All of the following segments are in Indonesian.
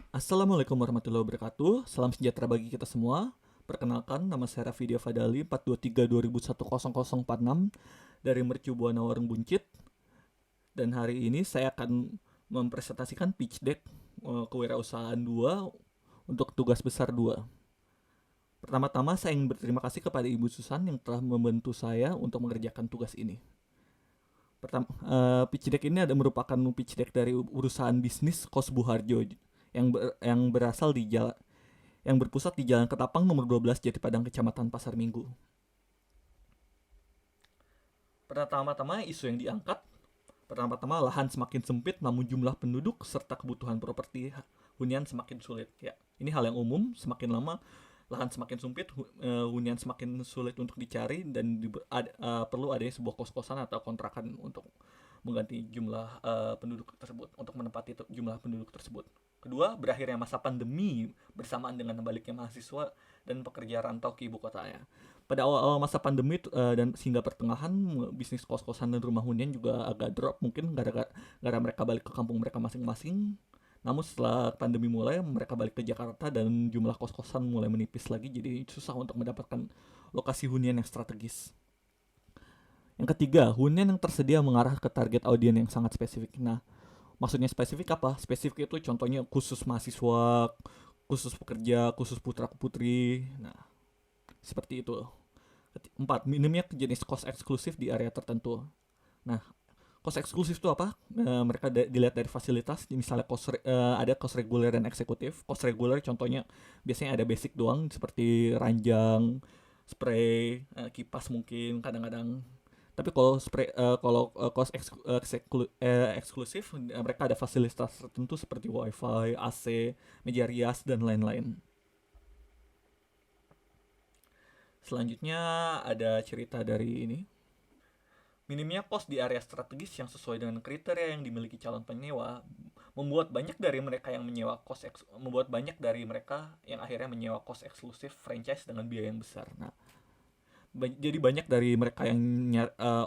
Assalamualaikum warahmatullahi wabarakatuh. Salam sejahtera bagi kita semua. Perkenalkan, nama saya Raffi Dia Fadali, 423-2001-0046 dari Mercu Buana Warung Buncit. Dan hari ini saya akan mempresentasikan pitch deck kewirausahaan 2 untuk tugas besar 2. Pertama-tama saya ingin berterima kasih kepada Ibu Susan yang telah membantu saya untuk mengerjakan tugas ini. Pitch deck ini merupakan pitch deck dari perusahaan bisnis Kos Buharjo yang berasal di yang berpusat di Jalan Ketapang nomor 12 Jatipadang Kecamatan Pasar Minggu. Pertama-tama isu yang diangkat, pertama-tama lahan semakin sempit namun jumlah penduduk serta kebutuhan properti hunian semakin sulit. Ya, ini hal yang umum, semakin lama lahan semakin sempit, hunian semakin sulit untuk dicari dan perlu adanya sebuah kos-kosan atau kontrakan untuk mengganti jumlah penduduk tersebut, untuk menempati jumlah penduduk tersebut. Kedua, berakhirnya masa pandemi bersamaan dengan baliknya mahasiswa dan pekerja rantau ke ibu kotanya. Pada awal-awal masa pandemi dan hingga pertengahan, bisnis kos-kosan dan rumah hunian juga agak drop mungkin gara-gara mereka balik ke kampung mereka masing-masing. Namun setelah pandemi mulai, mereka balik ke Jakarta dan jumlah kos-kosan mulai menipis lagi, jadi susah untuk mendapatkan lokasi hunian yang strategis. Yang ketiga, hunian yang tersedia mengarah ke target audiens yang sangat spesifik. Nah, maksudnya spesifik apa? Spesifik itu contohnya khusus mahasiswa, khusus pekerja, khusus putra-putri. Nah, seperti itu. Empat, minimnya jenis kos eksklusif di area tertentu. Nah, kos eksklusif itu apa? Mereka dilihat dari fasilitas, misalnya ada kos reguler dan eksekutif. Kos reguler contohnya biasanya ada basic doang seperti ranjang, spray, kipas mungkin kadang-kadang. Tapi kalau kos eksklusif, mereka ada fasilitas tertentu seperti wifi, AC, meja rias dan lain-lain. Selanjutnya ada cerita dari ini. Minimnya kos di area strategis yang sesuai dengan kriteria yang dimiliki calon penyewa membuat banyak dari mereka yang akhirnya menyewa kos eksklusif franchise dengan biaya yang besar. Nah, jadi banyak dari mereka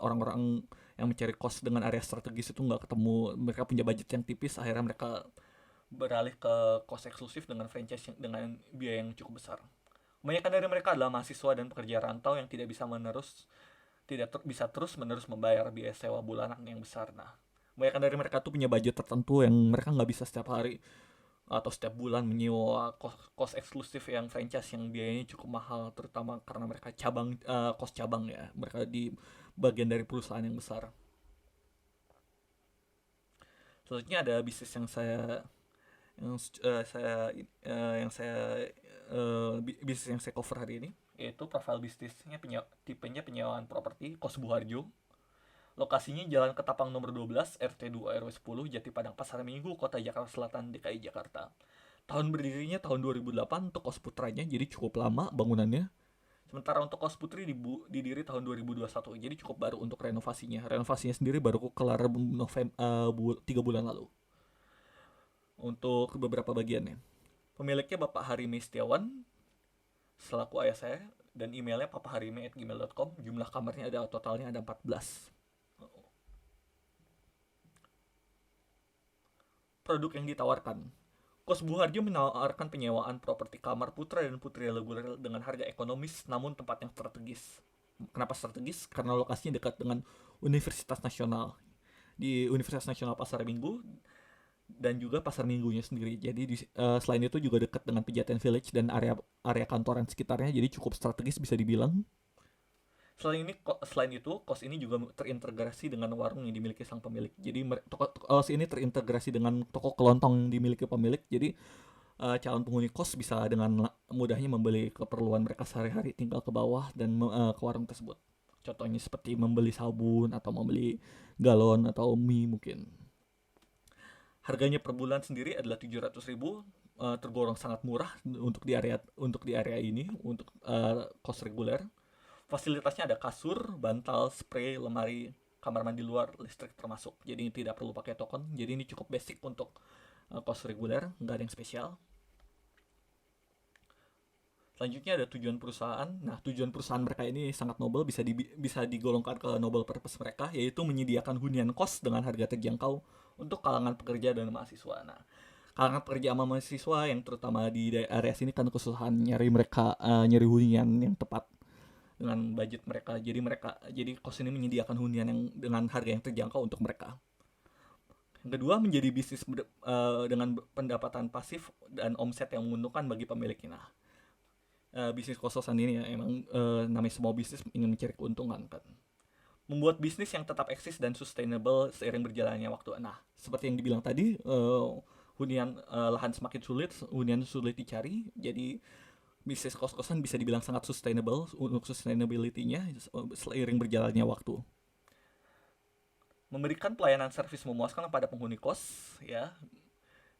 orang-orang yang mencari kos dengan area strategis itu nggak ketemu, mereka punya budget yang tipis, akhirnya mereka beralih ke kos eksklusif dengan franchise dengan biaya yang cukup besar. Kebanyakan dari mereka adalah mahasiswa dan pekerja rantau yang tidak bisa terus menerus membayar biaya sewa bulanan yang besar. Nah, kebanyakan dari mereka tuh punya budget tertentu yang mereka nggak bisa setiap hari atau setiap bulan menyewa kos eksklusif yang franchise yang biayanya cukup mahal, terutama karena mereka kos cabang ya, mereka di bagian dari perusahaan yang besar. Selanjutnya ada bisnis yang uh, saya yang saya bisnis yang saya cover hari ini, yaitu profil bisnisnya tipenya penyewaan properti Kos Buharjo. Lokasinya Jalan Ketapang nomor 12, RT 2 RW 10, Jatipadang Pasar Minggu, Kota Jakarta Selatan, DKI Jakarta. Tahun berdirinya tahun 2008 untuk kos putranya, jadi cukup lama bangunannya. Sementara untuk kos putri didiri tahun 2021, jadi cukup baru untuk renovasinya. Renovasinya sendiri baru kelar 3 bulan lalu. Untuk beberapa bagiannya. Pemiliknya Bapak Harime Setiawan, selaku ayah saya, dan emailnya papaharime@gmail.com. Jumlah kamarnya totalnya ada 14. Produk yang ditawarkan. Kos Buharjo menawarkan penyewaan properti kamar putra dan putri reguler dengan harga ekonomis namun tempat yang strategis. Kenapa strategis? Karena lokasinya dekat dengan Universitas Nasional. Di Universitas Nasional Pasar Minggu dan juga Pasar Minggunya sendiri. Jadi selain itu juga dekat dengan Pejaten Village dan area kantoran sekitarnya, jadi cukup strategis bisa dibilang. Selain itu, kos ini juga terintegrasi dengan warung yang dimiliki sang pemilik. Jadi kos ini terintegrasi dengan toko kelontong yang dimiliki pemilik. Jadi calon penghuni kos bisa dengan mudahnya membeli keperluan mereka sehari-hari, tinggal ke bawah dan ke warung tersebut. Contohnya seperti membeli sabun atau membeli galon atau mie mungkin. Harganya per bulan sendiri adalah 700.000, tergolong sangat murah untuk di area ini untuk kos reguler. Fasilitasnya ada kasur, bantal, spray, lemari, kamar mandi luar, listrik termasuk. Jadi tidak perlu pakai token. Jadi ini cukup basic untuk kos reguler, nggak ada yang spesial. Selanjutnya ada tujuan perusahaan. Nah, tujuan perusahaan mereka ini sangat noble, bisa digolongkan ke noble purpose mereka, yaitu menyediakan hunian kos dengan harga terjangkau untuk kalangan pekerja dan mahasiswa. Nah, Karena pekerja sama mahasiswa yang terutama di area sini kan kesusahan nyari hunian yang tepat dengan budget mereka. Jadi kos ini menyediakan hunian yang dengan harga yang terjangkau untuk mereka. Yang kedua, menjadi bisnis dengan pendapatan pasif dan omset yang menguntungkan bagi pemiliknya. Nah, bisnis kos-kosan ini ya emang namanya semua bisnis ingin mencari keuntungan kan. Membuat bisnis yang tetap eksis dan sustainable seiring berjalannya waktu. Nah, seperti yang dibilang tadi, lahan semakin sulit, hunian sulit dicari, jadi bisnis kos-kosan bisa dibilang sangat sustainable untuk sustainability-nya seiring berjalannya waktu. Memberikan pelayanan servis memuaskan pada penghuni kos, ya.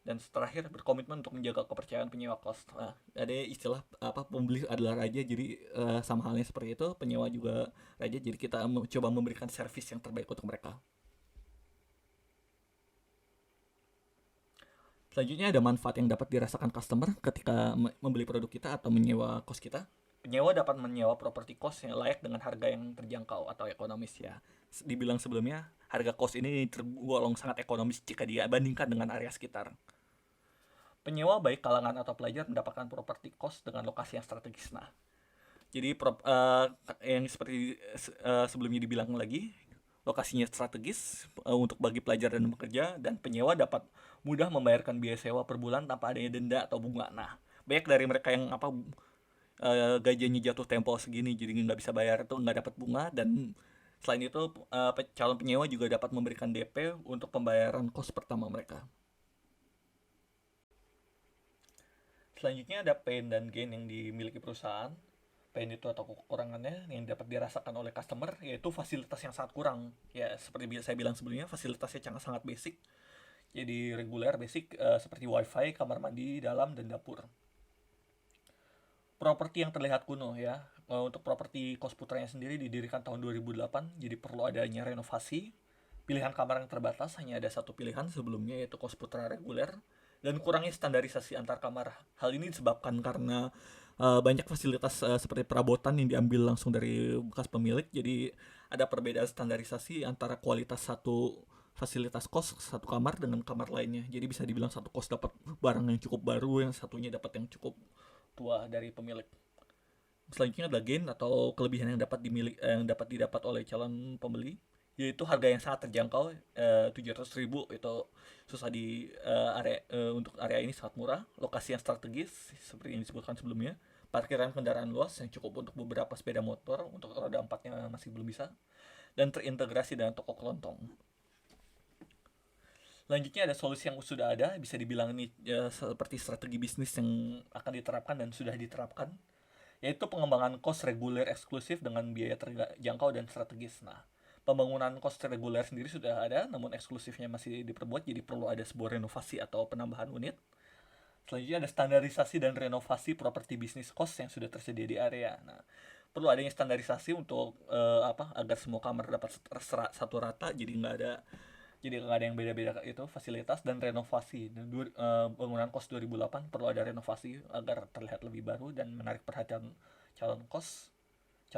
Dan terakhir, berkomitmen untuk menjaga kepercayaan penyewa kos. Nah, ada istilah pembeli adalah raja, jadi sama halnya seperti itu, penyewa juga raja, jadi kita coba memberikan servis yang terbaik untuk mereka. Selanjutnya ada manfaat yang dapat dirasakan customer ketika membeli produk kita atau menyewa kos kita. Penyewa dapat menyewa properti kos yang layak dengan harga yang terjangkau atau ekonomis ya. Dibilang sebelumnya, harga kos ini tergolong sangat ekonomis jika dibandingkan dengan area sekitar. Penyewa baik kalangan atau pelajar mendapatkan properti kos dengan lokasi yang strategis. Nah, jadi yang seperti sebelumnya dibilang lagi, lokasinya strategis untuk bagi pelajar dan pekerja, dan penyewa dapat mudah membayarkan biaya sewa per bulan tanpa adanya denda atau bunga. Nah, banyak dari mereka yang gajinya jatuh tempo segini jadi nggak bisa bayar itu nggak dapat bunga, dan selain itu calon penyewa juga dapat memberikan DP untuk pembayaran kos pertama mereka. Selanjutnya ada pain dan gain yang dimiliki perusahaan. Pain itu atau kekurangannya yang dapat dirasakan oleh customer yaitu fasilitas yang sangat kurang. Ya seperti saya bilang sebelumnya, fasilitasnya sangat basic. Jadi reguler basic seperti wifi, kamar mandi dalam, dan dapur. Properti yang terlihat kuno ya. Untuk properti Kos Putranya sendiri didirikan tahun 2008, jadi perlu adanya renovasi. Pilihan kamar yang terbatas, hanya ada satu pilihan sebelumnya yaitu Kos Putra reguler, dan kurangnya standarisasi antar kamar. Hal ini disebabkan karena banyak fasilitas seperti perabotan yang diambil langsung dari bekas pemilik, jadi ada perbedaan standarisasi antara kualitas satu fasilitas kos satu kamar dengan kamar lainnya. Jadi bisa dibilang satu kos dapat barang yang cukup baru, yang satunya dapat yang cukup tua dari pemilik. Selanjutnya adalah gain atau kelebihan yang dapat didapat oleh calon pembeli, yaitu harga yang sangat terjangkau. 700.000 itu susah di untuk area ini sangat murah, lokasi yang strategis seperti yang disebutkan sebelumnya, parkiran kendaraan luas yang cukup untuk beberapa sepeda motor, untuk roda 4-nya masih belum bisa, dan terintegrasi dengan toko kelontong. Selanjutnya ada solusi yang sudah ada, bisa dibilang ini seperti strategi bisnis yang akan diterapkan dan sudah diterapkan, yaitu pengembangan kos reguler eksklusif dengan biaya terjangkau dan strategis. Nah, pembangunan kos reguler sendiri sudah ada, namun eksklusifnya masih diperbuat, jadi perlu ada sebuah renovasi atau penambahan unit. Selanjutnya ada standarisasi dan renovasi properti bisnis kos yang sudah tersedia di area. Nah, perlu adanya standarisasi untuk agar semua kamar dapat satu rata, jadi nggak ada yang beda-beda itu fasilitas, dan renovasi. Dan bangunan kos 2008 perlu ada renovasi agar terlihat lebih baru dan menarik perhatian calon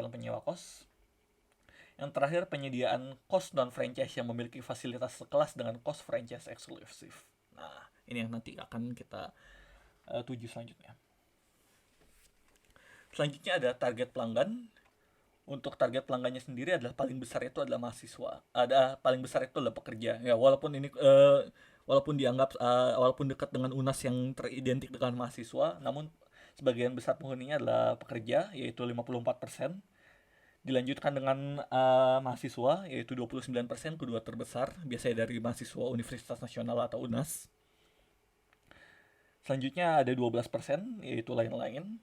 penyewa kos. Yang terakhir, penyediaan kos non franchise yang memiliki fasilitas sekelas dengan kos franchise eksklusif. Nah, ini yang nanti akan kita tuju selanjutnya. Selanjutnya ada target pelanggan. Untuk target pelanggannya sendiri adalah paling besar itu adalah mahasiswa. Paling besar itu adalah pekerja. Ya, walaupun dianggap walaupun dekat dengan UNAS yang teridentik dengan mahasiswa, namun sebagian besar penghuninya adalah pekerja, yaitu 54%. Dilanjutkan dengan mahasiswa, yaitu 29%, kedua terbesar, biasanya dari mahasiswa Universitas Nasional atau UNAS. Selanjutnya ada 12%, yaitu lain-lain.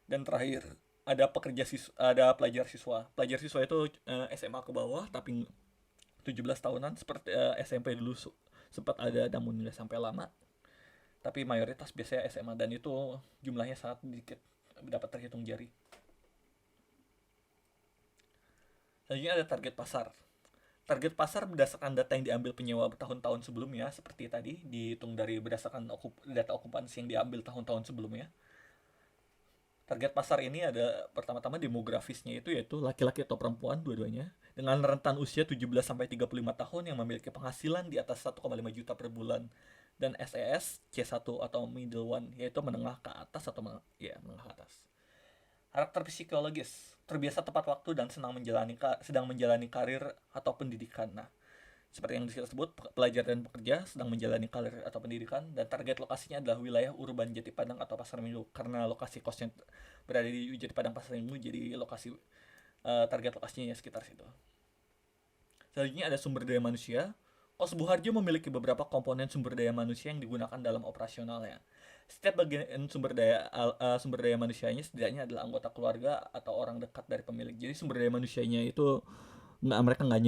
Dan terakhir ada pelajar siswa. Pelajar siswa itu SMA ke bawah, tapi 17 tahunan seperti SMP dulu sempat ada, namun nggak sampai lama. Tapi mayoritas biasanya SMA, dan itu jumlahnya sangat sedikit, dapat terhitung jari. Selanjutnya ada target pasar. Target pasar berdasarkan data yang diambil penyewa tahun-tahun sebelumnya, seperti tadi dihitung dari berdasarkan data okupansi yang diambil tahun-tahun sebelumnya. Target pasar ini ada pertama-tama demografisnya, yaitu laki-laki atau perempuan dua-duanya, dengan rentan usia 17-35 tahun yang memiliki penghasilan di atas 1,5 juta per bulan. dan SES C1 atau middle one, yaitu menengah ke atas atau menengah ke atas. Karakter psikologis, terbiasa tepat waktu dan sedang menjalani karir atau pendidikan. Nah, seperti yang disebut, pelajar dan pekerja sedang menjalani karir atau pendidikan, dan target lokasinya adalah wilayah urban Jatipadang atau Pasar Minggu, karena lokasi kosnya berada di Jatipadang Pasar Minggu, jadi lokasi target lokasinya sekitar situ. Selanjutnya ada sumber daya manusia. Kos Buharjo memiliki beberapa komponen sumber daya manusia yang digunakan dalam operasionalnya. Setiap bagian sumber daya manusianya setidaknya adalah anggota keluarga atau orang dekat dari pemilik. Jadi sumber daya manusianya itu mereka nggak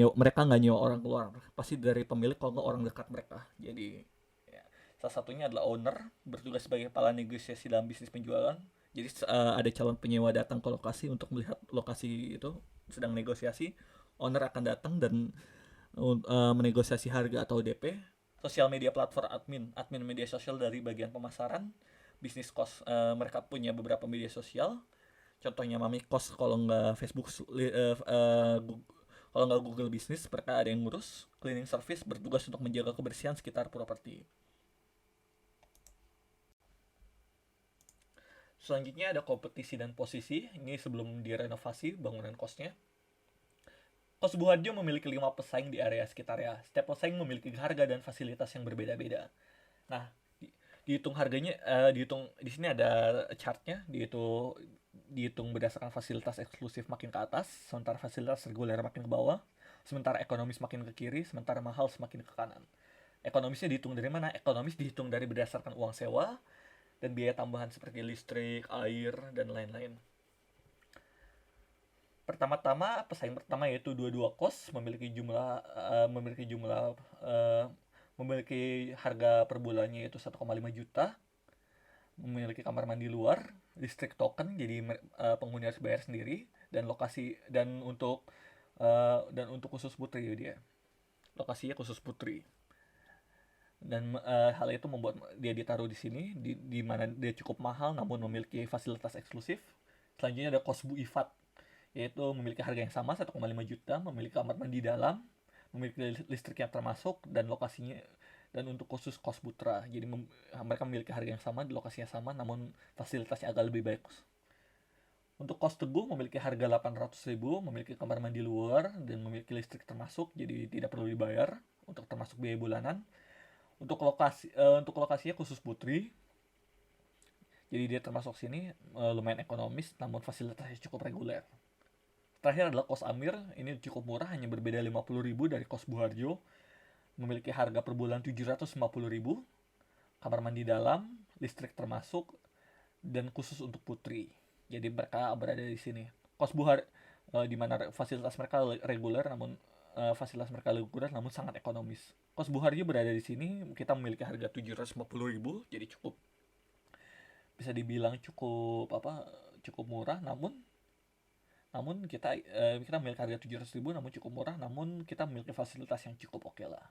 nyewa orang luar, pasti dari pemilik kalau nggak orang dekat mereka. Jadi ya, salah satunya adalah owner, bertugas sebagai kepala negosiasi dalam bisnis penjualan. Jadi ada calon penyewa datang ke lokasi untuk melihat lokasi itu sedang negosiasi. Owner akan datang dan menegosiasi harga atau DP. Sosial media platform admin media sosial dari bagian pemasaran. Bisnis kos, mereka punya beberapa media sosial. Contohnya Mami Kos, kalau nggak Facebook, kalau nggak Google Business, mereka ada yang ngurus. Cleaning service bertugas untuk menjaga kebersihan sekitar properti. Selanjutnya ada kompetisi dan posisi. Ini sebelum direnovasi bangunan kosnya. Kos Buharjo memiliki 5 pesaing di area sekitarnya. Setiap pesaing memiliki harga dan fasilitas yang berbeda-beda. Nah, dihitung harganya, dihitung di sini ada chartnya, dihitung berdasarkan fasilitas eksklusif makin ke atas, sementara fasilitas reguler makin ke bawah, sementara ekonomis makin ke kiri, sementara mahal semakin ke kanan. Ekonomisnya dihitung dari mana? Ekonomis dihitung dari berdasarkan uang sewa dan biaya tambahan seperti listrik, air, dan lain-lain. Pertama-tama pesaing pertama yaitu 22 kos memiliki harga per bulannya yaitu 1,5 juta, memiliki kamar mandi luar, listrik token, jadi penghuni harus bayar sendiri, dan untuk khusus putri dia, lokasinya khusus putri. Dan hal itu membuat dia ditaruh di sini, di mana dia cukup mahal namun memiliki fasilitas eksklusif. Selanjutnya ada kos Bu Ifat, yaitu memiliki harga yang sama 1,5 juta, memiliki kamar mandi dalam, memiliki listrik yang termasuk, dan lokasinya dan untuk khusus kos putra. Jadi mereka memiliki harga yang sama, di lokasinya sama, namun fasilitasnya agak lebih baik. Untuk kos Teguh memiliki harga 800.000, memiliki kamar mandi luar dan memiliki listrik termasuk, jadi tidak perlu dibayar untuk termasuk biaya bulanan. Untuk lokasinya khusus putri, jadi dia termasuk sini lumayan ekonomis, namun fasilitasnya cukup reguler. Terakhir adalah kos Amir, ini cukup murah, hanya berbeda 50.000 dari kos Buharjo. Memiliki harga per bulan 750.000, kamar mandi dalam, listrik termasuk, dan khusus untuk putri. Jadi mereka berada di sini. Kos Buhar di mana fasilitas mereka reguler namun sangat ekonomis. Kos Buharjo berada di sini, kita memiliki harga 750.000, jadi cukup bisa dibilang cukup murah, namun kita memiliki harga 700.000 namun cukup murah, namun kita memiliki fasilitas yang cukup oke lah.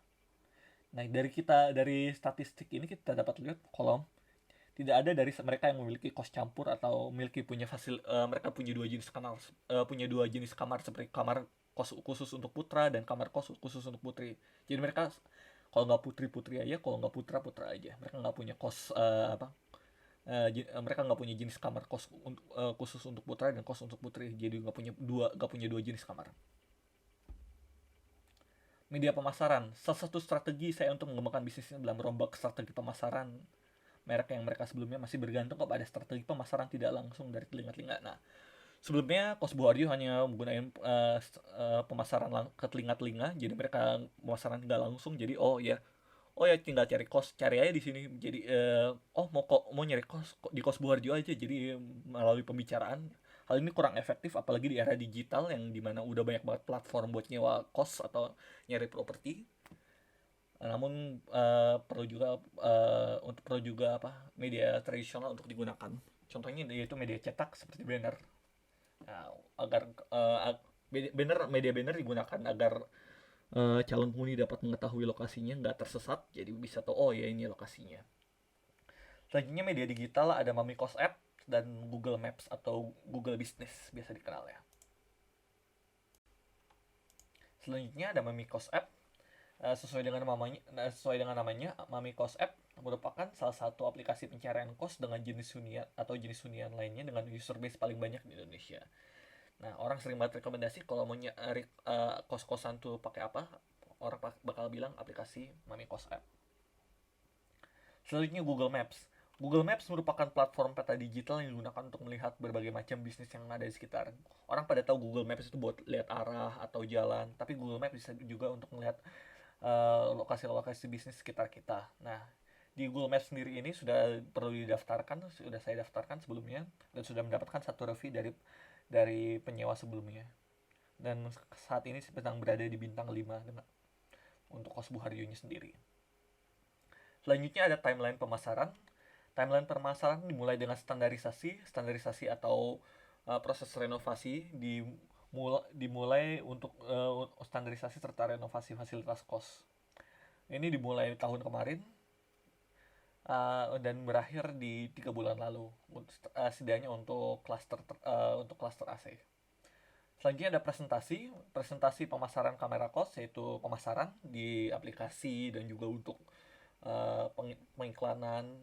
Nah, dari statistik ini kita dapat lihat kolom tidak ada dari mereka yang memiliki kos campur atau mereka punya dua jenis kamar seperti kamar kos khusus untuk putra dan kamar kos khusus untuk putri. Jadi mereka kalau nggak putri aja, kalau nggak putra aja. Mereka nggak punya kos mereka nggak punya jenis kamar kos khusus untuk putra dan kos untuk putri, jadi nggak punya dua jenis kamar. Media pemasaran, salah satu strategi saya untuk mengembangkan bisnisnya adalah merombak strategi pemasaran merek yang mereka sebelumnya masih bergantung kepada strategi pemasaran tidak langsung dari telinga-telinga. Nah, sebelumnya Kos Buharjo hanya menggunakan pemasaran ke telinga-telinga, jadi mereka pemasaran tidak langsung. Jadi tinggal cari aja di sini. Jadi mau nyari kos di Kos Buharjo aja. Jadi melalui pembicaraan, hal ini kurang efektif apalagi di era digital yang dimana udah banyak banget platform buat nyewa kos atau nyari properti. Namun perlu juga media tradisional untuk digunakan. Contohnya yaitu media cetak seperti banner. Nah, agar media banner digunakan agar calon penghuni dapat mengetahui lokasinya, nggak tersesat, jadi bisa tahu ya ini lokasinya. Selanjutnya media digital ada Mamikos App dan Google Maps atau Google Business biasa dikenal ya. Selanjutnya ada Mamikos App. Sesuai dengan namanya, Mami Kos App merupakan salah satu aplikasi pencarian kos dengan jenis hunian atau jenis hunian lainnya dengan user base paling banyak di Indonesia. Nah, orang sering banget rekomendasi kalau mau nyari kos-kosan tuh pakai apa, orang bakal bilang aplikasi Mami Kos App. Selanjutnya Google Maps. Google Maps merupakan platform peta digital yang digunakan untuk melihat berbagai macam bisnis yang ada di sekitar. Orang pada tahu Google Maps itu buat lihat arah atau jalan, tapi Google Maps bisa juga untuk melihat lokasi-lokasi bisnis sekitar kita. Nah, di Google Maps sendiri ini sudah perlu didaftarkan, sudah saya daftarkan sebelumnya dan sudah mendapatkan satu review dari penyewa sebelumnya. Dan saat ini sedang berada di bintang 5 dengan untuk kos Buharjonya sendiri. Selanjutnya ada timeline pemasaran. Timeline pemasaran dimulai dengan standarisasi atau proses renovasi dimulai untuk standarisasi serta renovasi fasilitas kos. Ini dimulai tahun kemarin dan berakhir di 3 bulan lalu, setidaknya untuk klaster AC. Selanjutnya ada presentasi pemasaran kamera kos, yaitu pemasaran di aplikasi dan juga untuk pengiklanan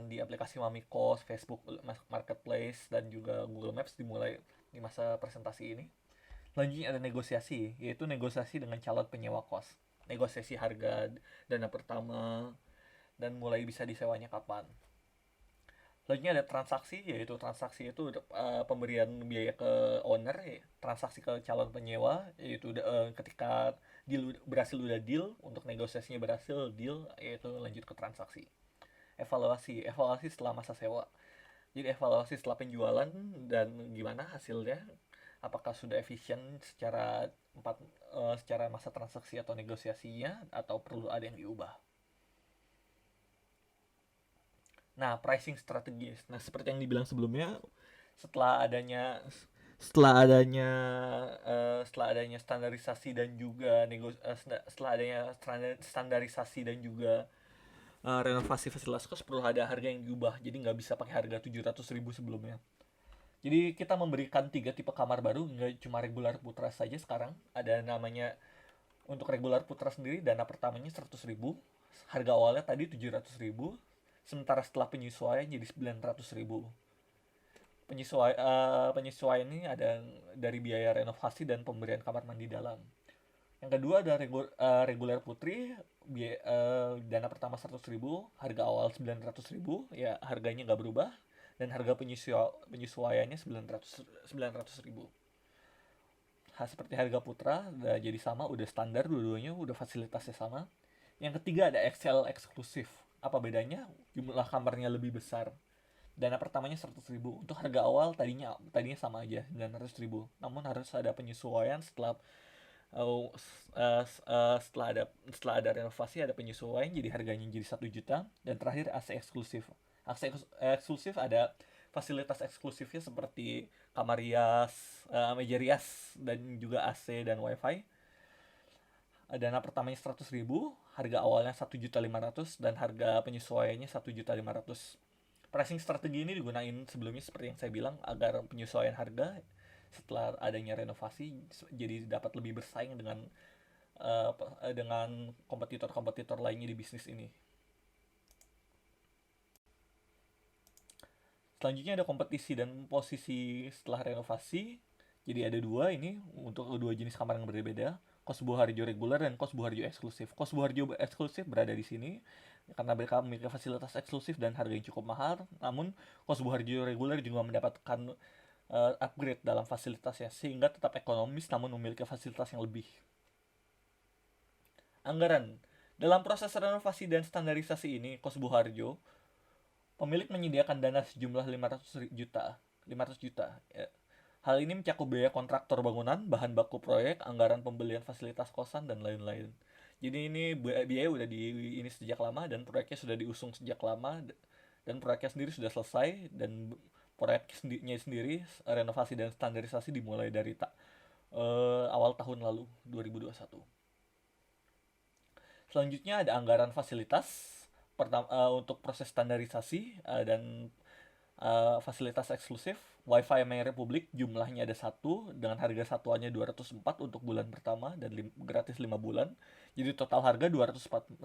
di aplikasi Mami Kos, Facebook Marketplace dan juga Google Maps dimulai di masa presentasi ini. Selanjutnya ada negosiasi, yaitu negosiasi dengan calon penyewa kos. Negosiasi harga dana pertama dan mulai bisa disewanya kapan. Selanjutnya ada transaksi, yaitu transaksi itu pemberian biaya ke owner, transaksi ke calon penyewa, yaitu ketika udah deal, untuk negosiasinya berhasil deal, yaitu lanjut ke transaksi. Evaluasi setelah masa sewa. Jadi evaluasi setelah penjualan dan gimana hasilnya, apakah sudah efisien secara masa transaksi atau negosiasinya, atau perlu ada yang diubah. Nah, pricing strategis. Nah, seperti yang dibilang sebelumnya, setelah adanya standarisasi dan juga standarisasi dan juga renovasi fasilitas kos, perlu ada harga yang diubah. Jadi nggak bisa pakai harga 700.000 sebelumnya. Jadi kita memberikan 3 tipe kamar baru, nggak cuma regular putra saja sekarang. Ada namanya, untuk regular putra sendiri dana pertamanya 100.000, harga awalnya tadi 700.000, sementara setelah penyesuaian jadi 900.000. Penyesuaian ini ada dari biaya renovasi dan pemberian kamar mandi dalam. Yang kedua ada reguler putri, dana pertama 100.000, harga awal 900.000, ya harganya nggak berubah, dan harga penyesuaiannya 900.000. Seperti harga putra udah jadi sama, udah standar dua-duanya, udah fasilitasnya sama. Yang ketiga ada XL eksklusif. Apa bedanya? Jumlah kamarnya lebih besar. Dana pertamanya 100.000. Untuk harga awal tadinya sama aja, 900.000. Namun harus ada penyesuaian setelah ada renovasi, ada penyesuaian, jadi harganya jadi 1 juta. Dan terakhir AC eksklusif. AC eksklusif ada fasilitas eksklusifnya seperti kamar rias, meja rias, dan juga AC dan wifi. Dana pertamanya 100.000, harga awalnya 1.500.000 dan harga penyesuaiannya 1.500.000. Pricing strategi ini digunain sebelumnya seperti yang saya bilang, agar penyesuaian harga setelah adanya renovasi jadi dapat lebih bersaing dengan kompetitor-kompetitor lainnya di bisnis ini. Selanjutnya ada kompetisi dan posisi setelah renovasi. Jadi ada dua ini untuk dua jenis kamar yang berbeda, Kos Buharjo reguler dan Kos Buharjo eksklusif. Kos Buharjo eksklusif berada di sini karena mereka memiliki fasilitas eksklusif dan harga yang cukup mahal. Namun Kos Buharjo reguler juga mendapatkan upgrade dalam fasilitasnya sehingga tetap ekonomis namun memiliki fasilitas yang lebih. Anggaran. Dalam proses renovasi dan standarisasi ini, Kos Buharjo, pemilik menyediakan dana sejumlah 500 juta. Ya. Hal ini mencakup biaya kontraktor bangunan, bahan baku proyek, anggaran pembelian fasilitas kosan, dan lain-lain. Jadi ini biaya udah ini sejak lama, dan proyeknya sudah diusung sejak lama, dan proyeknya sendiri sudah selesai, dan proyeknya sendiri renovasi dan standarisasi dimulai dari awal tahun lalu, 2021. Selanjutnya ada anggaran fasilitas untuk proses standarisasi dan Fasilitas eksklusif Wi-Fi My Republic jumlahnya ada satu dengan harga satuannya 204 untuk bulan pertama dan gratis 5 bulan. Jadi total harga 204.000.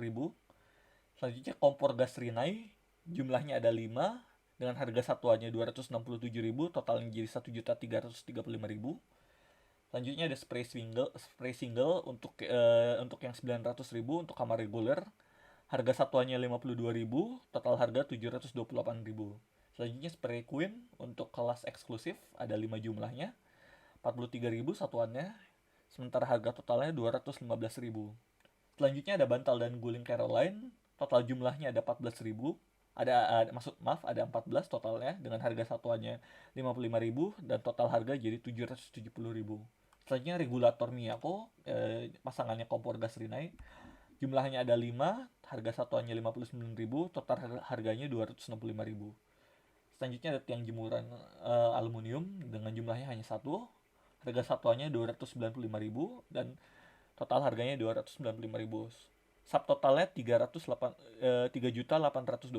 Selanjutnya kompor gas Rinnai jumlahnya ada 5 dengan harga satuannya 267.000, totalnya jadi 1.335.000. Selanjutnya ada spray single untuk yang 900.000 untuk kamar reguler. Harga satuannya 52.000, total harga 728.000. Selanjutnya spray queen untuk kelas eksklusif ada 5 jumlahnya, 43.000 satuannya, sementara harga totalnya 215.000. Selanjutnya ada bantal dan guling Caroline, total jumlahnya ada 14.000. Ada 14 totalnya dengan harga satuannya 55.000 dan total harga jadi 770.000. Selanjutnya regulator Miyako, pasangannya kompor gas Rinnai, jumlahnya ada 5, harga satuannya 59.000, total harganya 265.000. Selanjutnya ada tiang jemuran aluminium dengan jumlahnya hanya satu, harga satuannya 295.000 dan total harganya 295.000. Subtotalnya 3.822.000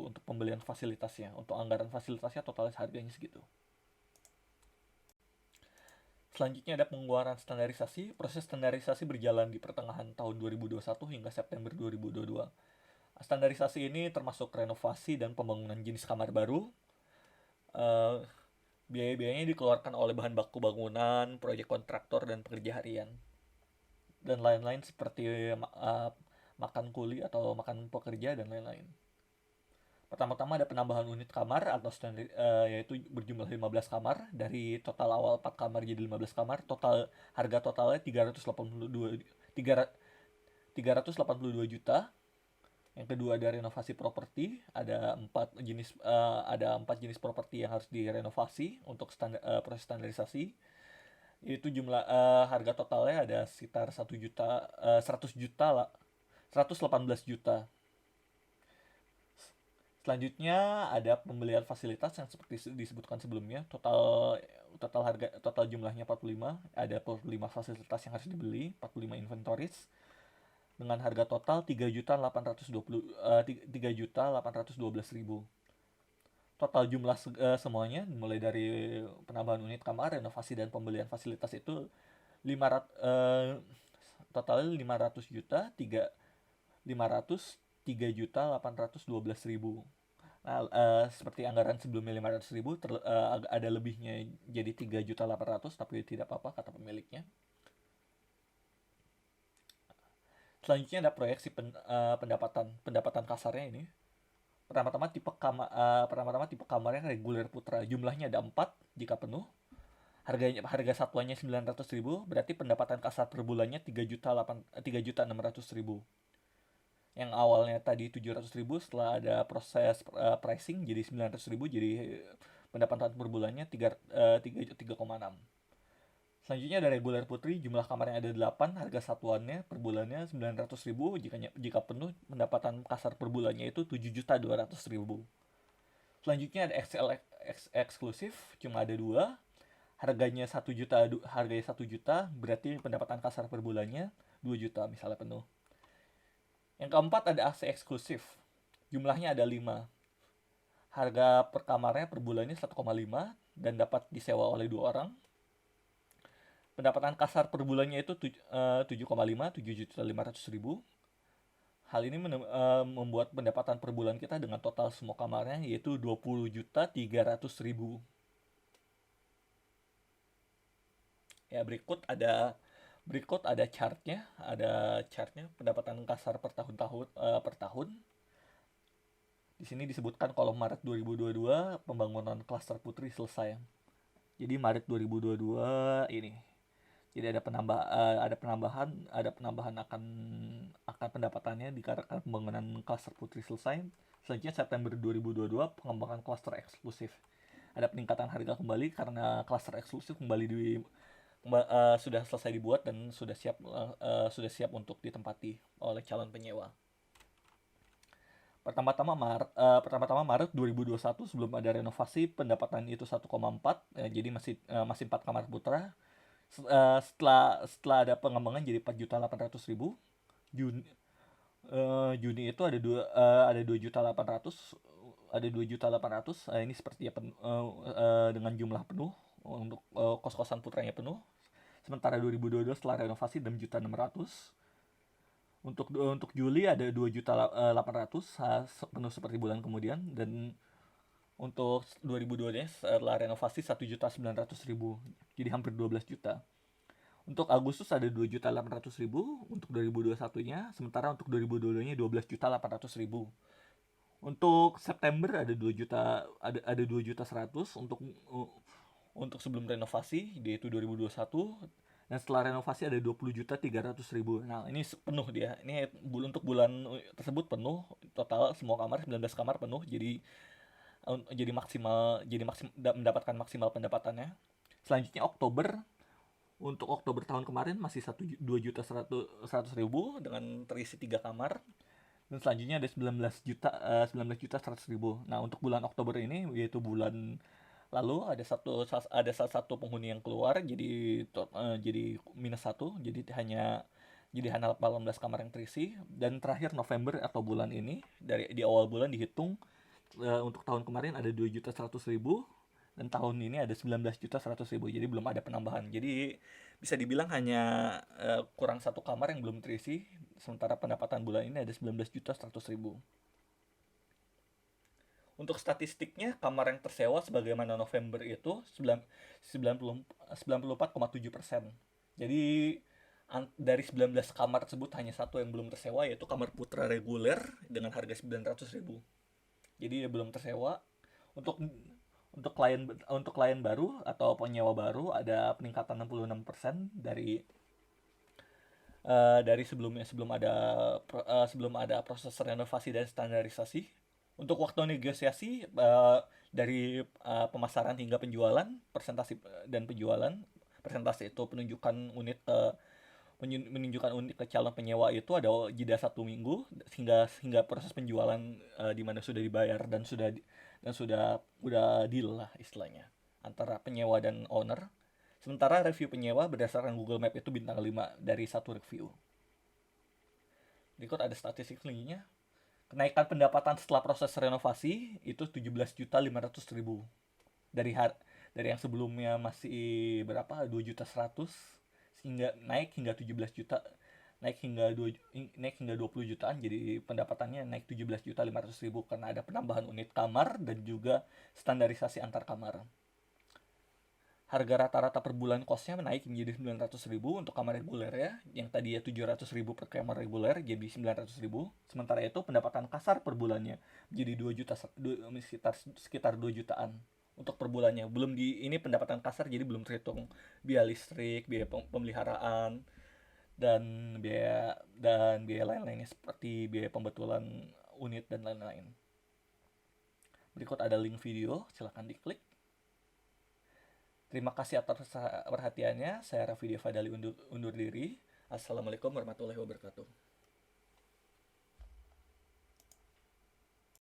untuk pembelian fasilitasnya. Untuk anggaran fasilitasnya totalnya harganya segitu. Selanjutnya ada pengeluaran standarisasi. Proses standarisasi berjalan di pertengahan tahun 2021 hingga September 2022. Standarisasi ini termasuk renovasi dan pembangunan jenis kamar baru. Biaya-biayanya dikeluarkan oleh bahan baku bangunan, proyek kontraktor, dan pekerja harian. Dan lain-lain seperti makan kuli atau makan pekerja dan lain-lain. Pertama-tama ada penambahan unit kamar atau yaitu berjumlah 15 kamar. Dari total awal 4 kamar jadi 15 kamar. Harga totalnya 382 juta. Yang kedua ada renovasi properti. Ada 4 jenis properti yang harus direnovasi untuk proses standarisasi. Itu harga totalnya ada sekitar 1 juta, 100 juta lah, 118 juta. Selanjutnya ada pembelian fasilitas yang seperti disebutkan sebelumnya. Total jumlahnya 45. Ada 45 fasilitas yang harus dibeli, 45 inventories dengan harga total 3.812.000. Total jumlah semuanya mulai dari penambahan unit kamar, renovasi dan pembelian fasilitas itu totalnya 500 juta, 3.812.000. Nah, seperti anggaran sebelumnya 500.000, ada lebihnya jadi 3.800.000, tapi tidak apa-apa kata pemiliknya. Selanjutnya ada proyeksi pendapatan kasarnya ini. Pertama-tama tipe kamarnya reguler putra. Jumlahnya ada 4 jika penuh. Harga satuannya 900.000, berarti pendapatan kasar per bulannya 3.600.000. Yang awalnya tadi 700.000, setelah ada proses pricing jadi 900.000, jadi pendapatan per bulannya 3,6. Selanjutnya ada reguler putri, jumlah kamarnya ada 8, harga satuannya per bulannya 900.000, jika penuh pendapatan kasar per bulannya itu 7.200.000. Selanjutnya ada XL eksklusif, cuma ada 2, harganya 1 juta, berarti pendapatan kasar per bulannya 2 juta misalnya penuh. Yang keempat ada AC eksklusif, jumlahnya ada 5, harga per kamarnya per bulannya 1,5 dan dapat disewa oleh 2 orang. Pendapatan kasar per bulannya itu 7,5, 7.500.000. Hal ini membuat pendapatan per bulan kita dengan total semua kamarnya yaitu 20.300.000. Ya, berikut ada chartnya, pendapatan kasar per tahun. Di sini disebutkan kalau Maret 2022 pembangunan klaster putri selesai. Jadi Maret 2022 ini. Jadi ada penambahan akan pendapatannya dikarenakan pembangunan klaster putri selesai. Selanjutnya September 2022 pengembangan klaster eksklusif. Ada peningkatan harga kembali karena klaster eksklusif sudah selesai dibuat dan sudah siap untuk ditempati oleh calon penyewa. Pertama-tama Maret 2021 sebelum ada renovasi pendapatan itu 1,4, jadi masih 4 kamar putra. Setelah ada pengembangan jadi 4.800.000. Juni itu ada 2.800.000. ada 2.800.000, ini sepertinya dengan jumlah penuh untuk kos-kosan putranya penuh. Sementara 2022 setelah renovasi 6.600.000. Untuk Juli ada 2.800.000 penuh seperti bulan kemudian, dan untuk 2022 setelah renovasi 1.900.000, jadi hampir 12 juta. Untuk Agustus ada 2.800.000 untuk 2021-nya, sementara untuk 2022-nya 12.800.000. Untuk September ada 2 juta, ada 2.100.000 untuk sebelum renovasi, yaitu 2021, dan setelah renovasi ada 20.300.000. Nah, ini penuh dia. Ini untuk bulan tersebut penuh total, semua kamar 19 kamar penuh, jadi maksimal mendapatkan maksimal pendapatannya. Selanjutnya Oktober. Untuk Oktober tahun kemarin masih 2.100.000 dengan terisi 3 kamar. Dan selanjutnya ada 19.100.000. Nah, untuk bulan Oktober ini, yaitu bulan lalu, ada salah satu penghuni yang keluar, jadi -1, jadi hanya 18 kamar yang terisi. Dan terakhir November atau bulan ini, di awal bulan dihitung, untuk tahun kemarin ada 2.100.000 dan tahun ini ada 19.100.000, jadi belum ada penambahan. Jadi bisa dibilang hanya kurang 1 kamar yang belum terisi, sementara pendapatan bulan ini ada 19.100.000. Untuk statistiknya, kamar yang tersewa sebagaimana November itu 94,7%. Jadi dari 19 kamar tersebut hanya 1 yang belum tersewa, yaitu kamar putra reguler dengan harga 900.000. Jadi belum tersewa. Untuk klien baru atau penyewa baru ada peningkatan 66% dari sebelum ada proses renovasi dan standarisasi. Untuk waktu negosiasi, dari pemasaran hingga penjualan, persentase itu menunjukkan unit ke calon penyewa itu ada jeda 1 minggu hingga proses penjualan, di mana sudah dibayar dan udah deal lah istilahnya antara penyewa dan owner. Sementara review penyewa berdasarkan Google Map itu bintang 5 dari 1 review. Berikut ada statistik selanjutnya. Kenaikan pendapatan setelah proses renovasi itu 17.500.000 dari yang sebelumnya masih berapa, 2.100.000, hingga naik hingga 17 juta, naik hingga 20 jutaan. Jadi pendapatannya naik 17.500.000 karena ada penambahan unit kamar dan juga standarisasi antar kamar. Harga rata-rata per bulan kosnya naik menjadi 900.000 untuk kamar reguler ya, yang tadi ya 700.000 per kamar reguler jadi 900.000. Sementara itu pendapatan kasar per bulannya menjadi 2 juta, sekitar 2 jutaan untuk per bulannya. Ini pendapatan kasar, jadi belum terhitung biaya listrik, biaya pemeliharaan, dan biaya lain-lainnya seperti biaya pembetulan unit dan lain-lain. Berikut ada link video, silahkan diklik. Terima kasih atas perhatiannya. Saya Raffi Fadali undur diri. Assalamualaikum warahmatullahi wabarakatuh.